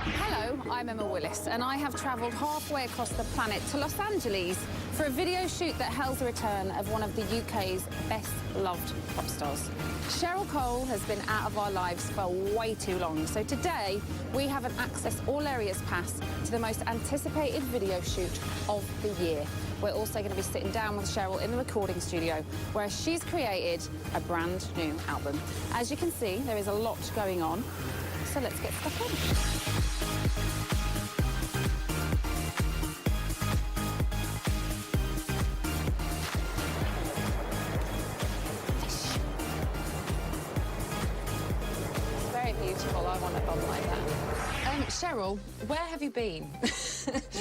Hello, I'm Emma Willis, and I have travelled halfway across the planet to Los Angeles for a video shoot that heralds the return of one of the UK's best-loved pop stars. Cheryl Cole has been out of our lives for way too long, so today we have an Access All Areas pass to the most anticipated video shoot of the year. We're also going to be sitting down with Cheryl in the recording studio, where she's created a brand new album. As you can see, there is a lot going on, so let's get stuck in. Beautiful. I want a bomb like that. Cheryl, where have you been?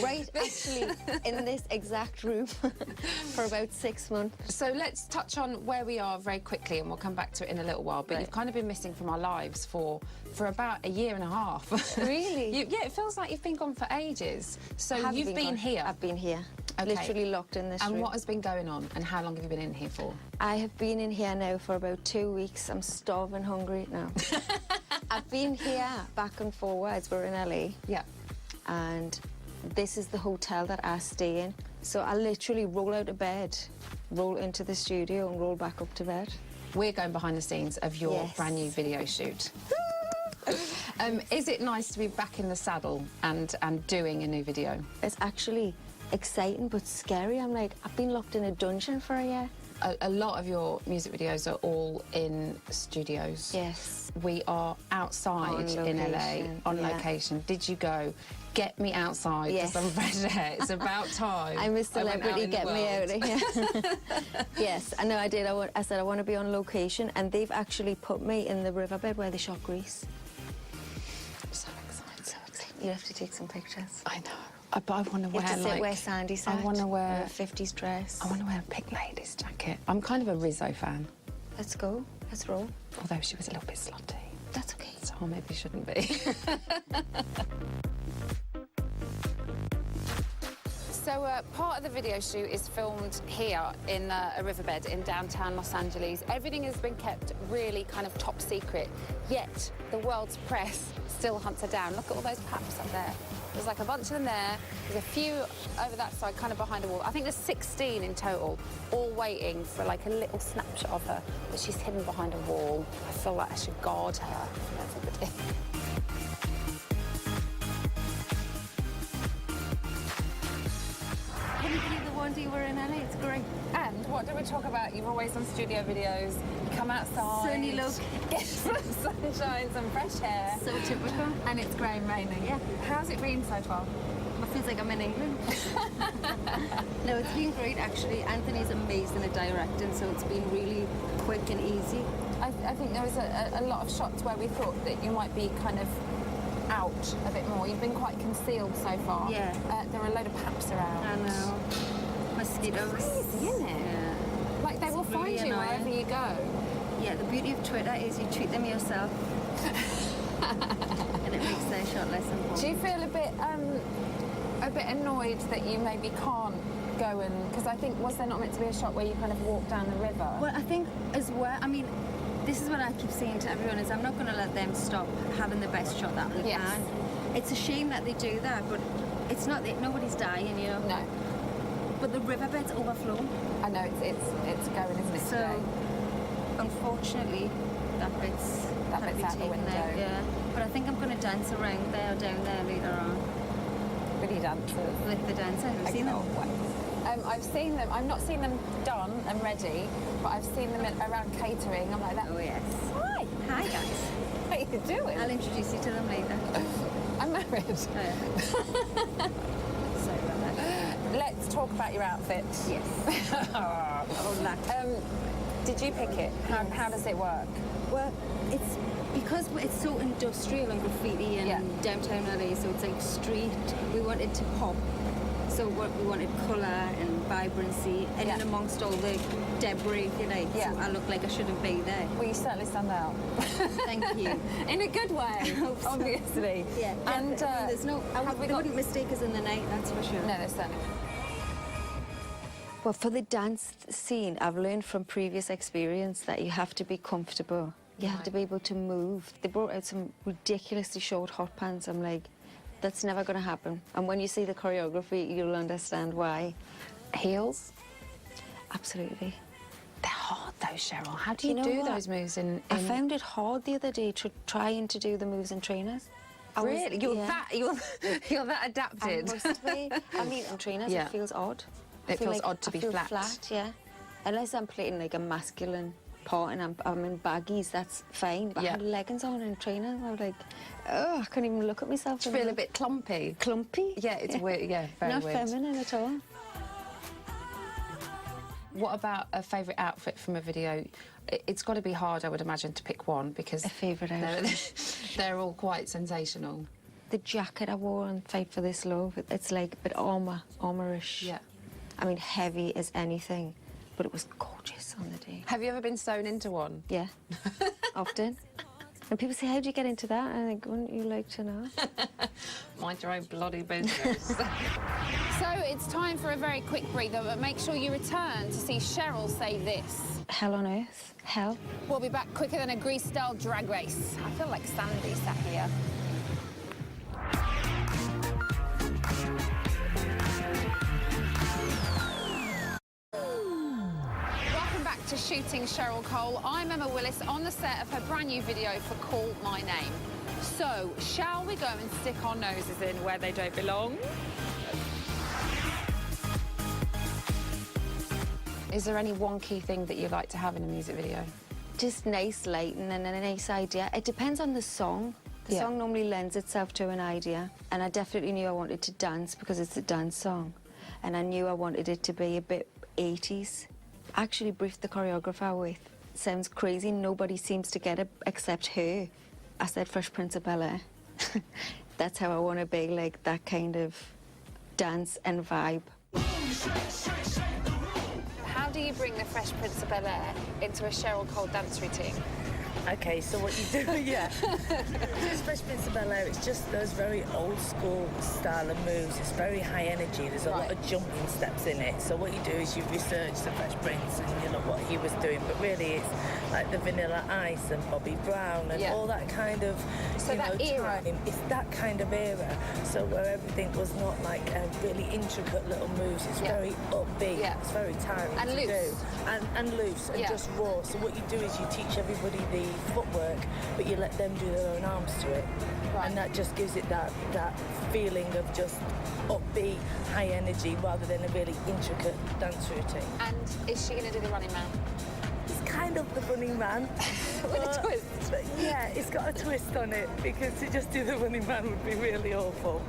Right, actually, in this exact room for about 6 months. So let's touch on where we are very quickly, and we'll come back to it in a little while. But you've kind of been missing from our lives for about a year and a half. Really? Yeah, it feels like you've been gone for ages. So you've been here? I've been here. Okay. Literally locked in this room. And what has been going on, and how long have you been in here for? I have been in here now for about 2 weeks. I'm starving hungry now. I've been here back and forwards. We're in LA. Yeah. And this is the hotel that I stay in. So I literally roll out of bed, roll into the studio and roll back up to bed. We're going behind the scenes of your brand new video shoot. Is it nice to be back in the saddle and doing a new video? It's actually exciting but scary. I'm like, I've been locked in a dungeon for a year. A lot of your music videos are all in studios. Yes. We are outside in LA, on location. Did you go, get me outside for some fresh air? It's about time. I'm a celebrity, get me out of here. Yes, I know I did. I said I want to be on location, and they've actually put me in the riverbed where they shot Grease. I'm so excited, so excited. You have to take some pictures. I know. But I want to wear, like... where Sandy sat. I want to wear... a 50s dress. I want to wear a Pink Ladies jacket. I'm kind of a Rizzo fan. Let's go. Let's roll. Although she was a little bit slutty. That's okay. So I maybe shouldn't be. So part of the video shoot is filmed here in a riverbed in downtown Los Angeles. Everything has been kept really kind of top secret, yet the world's press still hunts her down. Look at all those paps up there. There's like a bunch of them there. There's a few over that side, kind of behind a wall. I think there's 16 in total, all waiting for like a little snapshot of her, but she's hidden behind a wall. I feel like I should guard her from everybody. Can you believe the ones you were in LA? It's great. And what do we talk about? You've always done studio videos. You come outside. Sunny look. Get some sunshine, some fresh air. So typical. And it's grey and raining. Yeah. How's it been so far? It feels like I'm in England. No, it's been great, actually. Anthony's amazing at directing, so it's been really quick and easy. I think there was a lot of shots where we thought that you might be kind of out a bit more. You've been quite concealed so far. Yeah. There are a load of paps around. I know. Mosquitoes. It's crazy, isn't it? Yeah. Like, they will find you wherever you go. Yeah, the beauty of Twitter is you tweet them yourself. And it makes their shot less important. Do you feel a bit annoyed that you maybe can't go and... Because I think, was there not meant to be a shot where you kind of walk down the river? Well, I think as well, I mean, this is what I keep saying to everyone, is I'm not going to let them stop having the best shot that they can. It's a shame that they do that, but it's not that nobody's dying, you know? No. But the riverbed's overflown. I know, it's going, isn't it, so, today? Unfortunately, that bit's out the window. Out, yeah. But I think I'm going to dance around there or down there later on. Really dances? With the dancer. Have you seen them? I've seen them. I've not seen them done and ready, but I've seen them around catering. I'm like that. Oh, yes. Hi. Hi, guys. How are you doing? I'll introduce you to them later. I'm married. Oh, yeah. Sorry about that. Let's talk about your outfit. Yes. Oh, luck. Did you pick it? How does it work? Well, it's because it's so industrial and graffiti and downtown LA, so it's like street. We wanted to pop. So we wanted colour and vibrancy, and in amongst all the debris, if you like. So I look like I shouldn't be there. Well, you certainly stand out. Thank you. In a good way, obviously. Yeah. And there's no. They wouldn't mistake us in the night. That's for sure. No, there's certainly. Well, for the dance scene, I've learned from previous experience that you have to be comfortable You have to be able to move. They brought out some ridiculously short hot pants. I'm like, that's never going to happen. And when you see the choreography, you'll understand why. Heels? Absolutely. They're hard though, Cheryl. How do you, know do what? those moves in... I found it hard the other day trying to do the moves in trainers. Really? You're that I adapted? must be. I mean, in trainers, Yeah. it feels odd. It feels odd to be feel flat. Yeah. Unless I'm playing like a masculine part and I'm in baggies, that's fine. But I had leggings on and trainers, I was like, oh, I couldn't even look at myself. Do you feel a bit clumpy? Clumpy? Yeah, it's weird. Yeah, very Not weird. feminine at all. What about a favourite outfit from a video? It's got to be hard, I would imagine, to pick one because... A favourite outfit? They're all quite sensational. The jacket I wore on Fight for This Love, it's like a bit armour-ish. Yeah. I mean, heavy as anything, but it was gorgeous on the day. Have you ever been sewn into one? Yeah, often. And people say, how do you get into that? And I think, wouldn't you like to know? Mind your own bloody business. So it's time for a very quick breather, but make sure you return to see Cheryl say this. Hell on earth. Hell. We'll be back quicker than a Grease-style drag race. I feel like Sandy sat here. Welcome back to Shooting Cheryl Cole. I'm Emma Willis on the set of her brand new video for Call My Name. So, shall we go and stick our noses in where they don't belong? Is there any one key thing that you like to have in a music video? Just nice lighting and a nice idea. It depends on the song. The Yeah. song normally lends itself to an idea. And I definitely knew I wanted to dance because it's a dance song. And I knew I wanted it to be a bit 80s. I actually briefed the choreographer with, sounds crazy, nobody seems to get it except her. I said Fresh Prince of Bel-Air. That's how I want to be, like that kind of dance and vibe. How do you bring the Fresh Prince of Bel-Air into a Cheryl Cole dance routine? Okay, so what you do, yeah. It's Fresh Prince of Bel-Air, it's just those very old school style of moves. It's very high energy, there's a lot of jumping steps in it. So what you do is you research the Fresh Prince and you look what he was doing, but really it's like the Vanilla Ice and Bobby Brown and all that kind of, So that era. time. It's that kind of era. So where everything was not like really intricate little moves, it's very upbeat, it's very tiring And to loose. do. And loose and just raw. So what you do is you teach everybody the footwork, but you let them do their own arms to it. And that just gives it that feeling of just upbeat, high energy, rather than a really intricate dance routine. And is she going to do the Running Man? It's kind of the Running Man. With a twist. But yeah, it's got a twist on it, because to just do the Running Man would be really awful.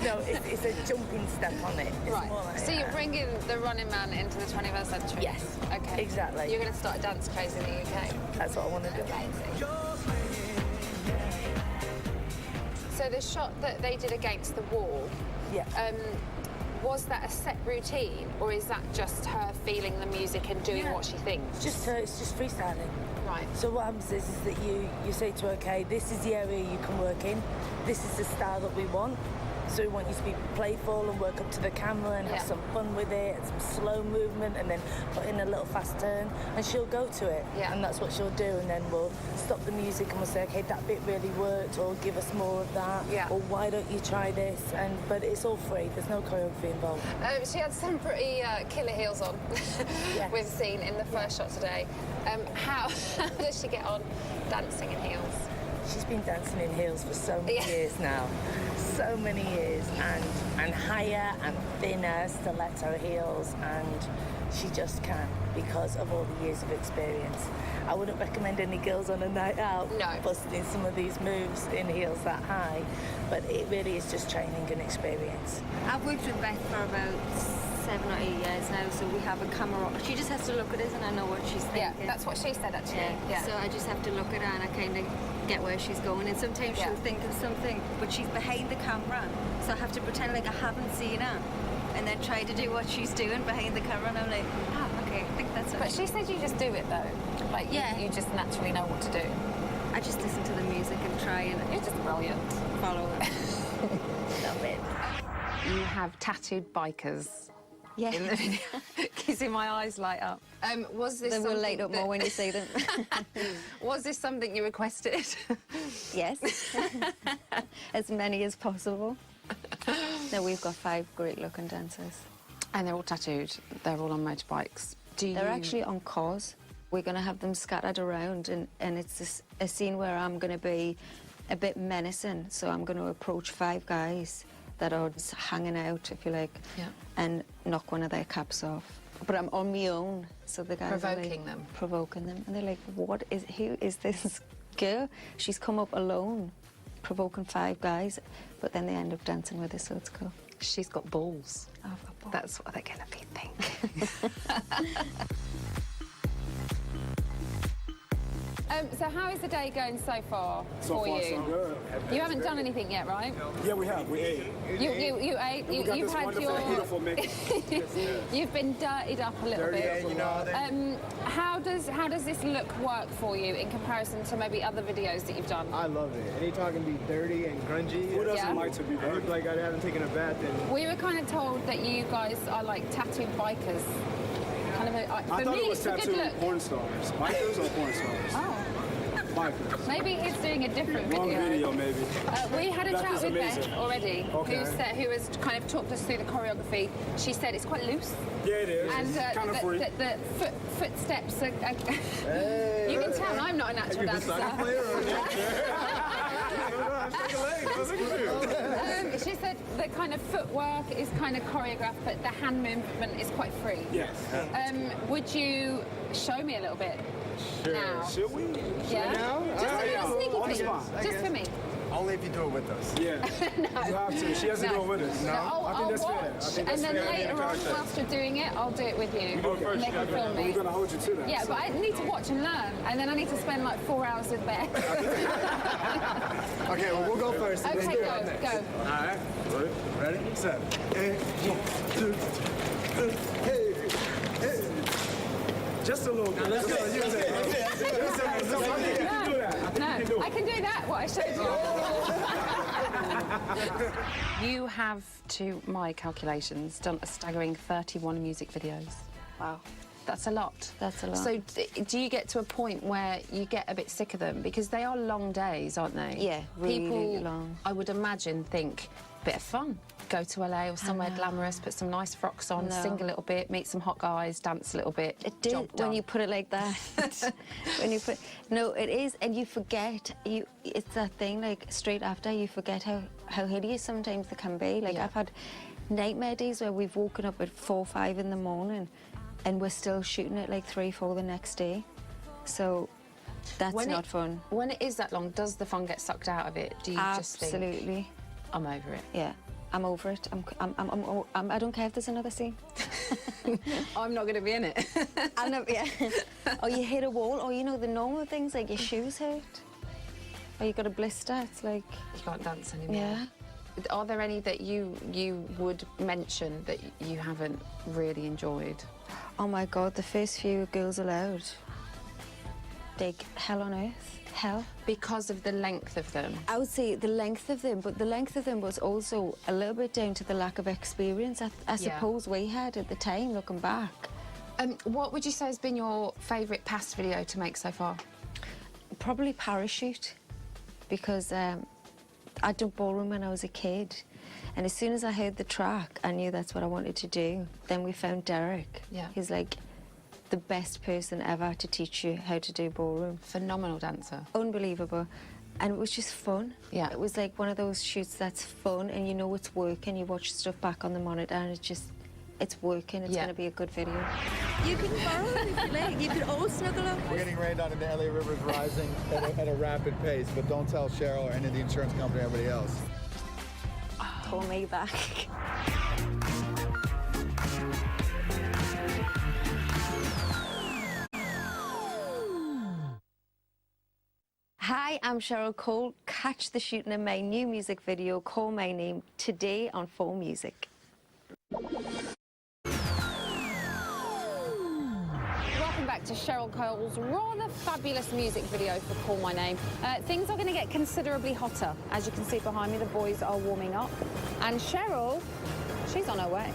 No, it's a jumping step on it. It's more like, So you're bringing the Running Man into the 21st century? Yes. Okay. Exactly. You're going to start a dance craze in the UK? That's what I want to do. Amazing. So the shot that they did against the wall, was that a set routine, or is that just her feeling the music and doing what she thinks? It's just freestyling. Right. So what happens is that you say to her, okay, this is the area you can work in, this is the style that we want. So we want you to be playful and work up to the camera and have some fun with it, and some slow movement, and then put in a little fast turn, and she'll go to it. And that's what she'll do, and then we'll stop the music and we'll say, okay, that bit really worked, or give us more of that, or why don't you try this? But it's all free, there's no choreography involved. She had some pretty killer heels on, we've seen in the first shot today. How does she get on dancing in heels? She's been dancing in heels for so many years now. So many years, and higher and thinner stiletto heels, and she just can, because of all the years of experience. I wouldn't recommend any girls on a night out busting some of these moves in heels that high, but it really is just training and experience. I've worked with Beth for about 7 or 8 years now, so we have a camera. She just has to look at us and I know what she's thinking. Yeah, that's what she said actually. So I just have to look at her and I kind of get where she's going, and sometimes she'll think of something, but she's behind the camera, so I have to pretend like I haven't seen her and then try to do what she's doing behind the camera, and I'm like, okay, I think that's it. But she said you just do it though. Like you just naturally know what to do. I just listen to the music and try and... You're just brilliant. Follow it. Love it. You have tattooed bikers Yeah. in the video. Can you see my eyes light up? Was this They will something light up more when you see them. Was this something you requested? Yes. As many as possible. No, we've got 5 great-looking dancers. And they're all tattooed. They're all on motorbikes. They're actually on cars. We're going to have them scattered around, and it's a scene where I'm going to be a bit menacing. So I'm going to approach 5 guys that are just hanging out, if you like, and knock one of their caps off. But I'm on my own, so the guys Provoking are like, them. provoking them, and they're like, who is this girl? She's come up alone, provoking 5 guys, but then they end up dancing with us, so it's cool. She's got balls. I've got balls. That's what they're going to be thinking. So how is the day going so far for you? So good. You haven't done anything yet, right? Yeah, we have. We ate. You ate. We got You've this had wonderful, your. beautiful mix. You've been dirtied up a little bit. Dirty, you know. How does this look work for you in comparison to maybe other videos that you've done? I love it. Anytime I can be dirty and grungy. Who doesn't Yeah. like to be I look dirty? like I haven't taken a bath in. We were kind of told that you guys are like tattooed bikers. Kind of I for thought me, it was it's a good tattooed look. porn stars. Bikers or porn stars? Oh, Bikers. maybe he's doing a different Wrong video. video, maybe. We had a That chat is with amazing. Beth already, Okay. who has kind of talked us through the choreography. She said it's quite loose, Yeah, it is. and Kind of free. the footsteps are. You can tell I'm not a natural dancer. She said the kind of footwork is kind of choreographed, but the hand movement is quite free. Yes. Would you show me a little bit now? Should we? Yeah. Just a little sneaky On the peek, spot. just for me. Only if you do it with us. Yeah. You have to. She has to do it with us. I'll I think that's watch, fair. I think and that's then fair. later on, whilst you're doing it, I'll do it with you. Okay. They can film We're me. going to hold you to that. Yeah, but I need to watch and learn, and then I need to spend like 4 hours with Beth. Okay, well, we'll go first. Okay, go. All right. Ready? Set. Hey, 1, 2, 3. Hey. Just a little bit. Let's go. You say. No, I can do that, what I showed you. You have, to my calculations, done a staggering 31 music videos. Wow. That's a lot. That's a lot. So do you get to a point where you get a bit sick of them? Because they are long days, aren't they? Yeah, really People, long. I would imagine, think, bit of fun. Go to LA or somewhere glamorous, put some nice frocks on, No. sing a little bit, meet some hot guys, dance a little bit. It did Job when done. you put it like that. No, it is, and you forget. It's that thing, like straight after you forget how hideous sometimes they can be. Like Yeah. I've had nightmare days where we've woken up at 4 or 5 in the morning, and we're still shooting at like 3 or 4 the next day. So that's not fun. When it is that long, does the fun get sucked out of it? Do you just think, Absolutely. I'm over it? Yeah. I'm over it. I don't care if there's another scene. I'm not going to be in it. I know, yeah. Or you hit a wall, or you know the normal things like your shoes hurt, or you got a blister. It's like You can't dance anymore. yeah. Are there any that you would mention that you haven't really enjoyed? Oh my God, the first few Girls Aloud. Like hell on earth. Hell. Because of the length of them. I would say the length of them, but the length of them was also a little bit down to the lack of experience I suppose we had at the time, looking back. What would you say has been your favourite past video to make so far? Probably Parachute, because I'd done ballroom when I was a kid, and as soon as I heard the track, I knew that's what I wanted to do. Then we found Derek. Yeah. He's like the best person ever to teach you how to do ballroom. Phenomenal dancer. Unbelievable. And it was just fun. Yeah. It was like one of those shoots that's fun, and you know it's working. You watch stuff back on the monitor, and it's working. It's Yeah. going to be a good video. You can borrow if you like. You can all snuggle up. We're getting rained on and the LA River's rising at a rapid pace, but don't tell Cheryl or any of the insurance company or everybody else. Pull me back. Hi, I'm Cheryl Cole. Catch the shooting of my new music video, Call My Name, today on 4 Music. Welcome back to Cheryl Cole's rather fabulous music video for Call My Name. Things are going to get considerably hotter. As you can see behind me, the boys are warming up. And Cheryl, she's on her way.